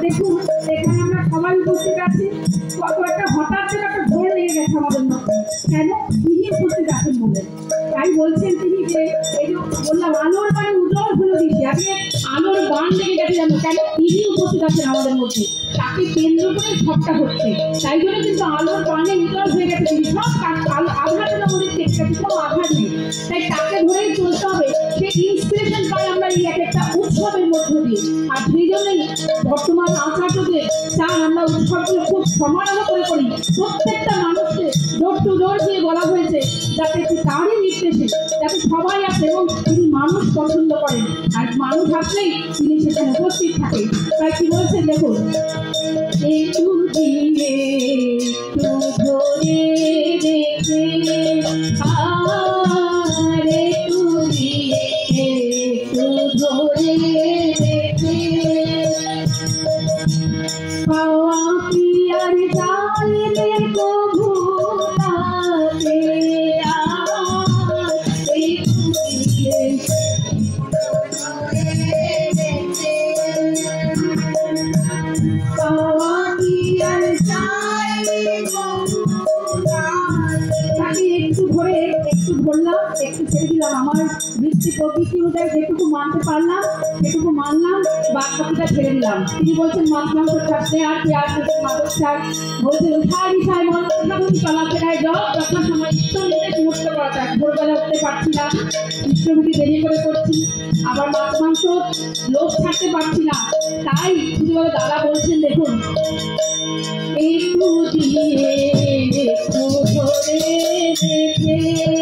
দেখুন এখানে আমরা সবাই বসে আছি, কত একটা হঠাৎ একটা ঝড় হয়ে গেছে আমাদের মধ্যে। কেন? তিনি উপস্থিত আছেন বলে। তাই বলছেন তিনি যে এই যে বললাম আলোর বাণী উজ্জ্বল হলো দিচ্ছে, আজকে আলোর বাণ লেগে গেছে জানো কেন? তিনি উপস্থিত আছেন আমাদের মধ্যে, তাকে কেন্দ্র করে সবটা হচ্ছে। তাই জন্য কিন্তু আলোর বাণে উজ্জ্বল হয়ে গেছে তিনি, সব আঘাত আমাদের থেকে গেছে, কোনো আঘাত নেই। তাই তাকে ধরেই চলতে হবে। সে ইন্সপিরেশন পাই আমরা এই এক একটা উৎসবের মধ্য দিয়ে। আর সেই জন্যই বর্তমান আচার্যদের চান আমরা উৎসবগুলো খুব সমারোহ করে করি। প্রত্যেকটা মানুষকে ডোর টু ডোর দিয়ে বলা হয়েছে যাতে তারই নির্দেশে যাতে সবাই আসে এবং তিনি মানুষ পছন্দ করেন, আর মানুষ আসলেই তিনি সেখানে উপস্থিত থাকেন। তাই কি বলছেন দেখুন, একটু দিয়ে একটু ধরে রেখে আর একটু দিয়ে একটু ধরে রেখে পাওয়া কি আর জানলে কবু তাতে একটু দিয়ে পাওয়া কি আর জানলে কবু তাকে একটু ধরে একটু ধরলাম, একটু ছেড়ে দিলাম, আমার বৃষ্টি প্রকৃতি অনুযায়ী যেটুকু মানতে পারলাম সেটুকু মানলাম, বাদ বাকিটা ছেড়ে দিলাম। তিনি বলছেন মাছ মাংস চাষে আর পেঁয়াজ মাদক চাষ, বলছেন উঠায় বিষয় মন চলাফেরায় যথা সময় ইষ্টমিকে মুক্ত করা যায়। ভোরবেলা উঠতে পারছি না, ইষ্টমিকে দেরি করে করছি, আবার মাছ মাংস লোভ থাকতে পারছি না। তাই শুধু দাদা বলছেন দেখুন, একটু দিয়ে একটু ধরে রেখে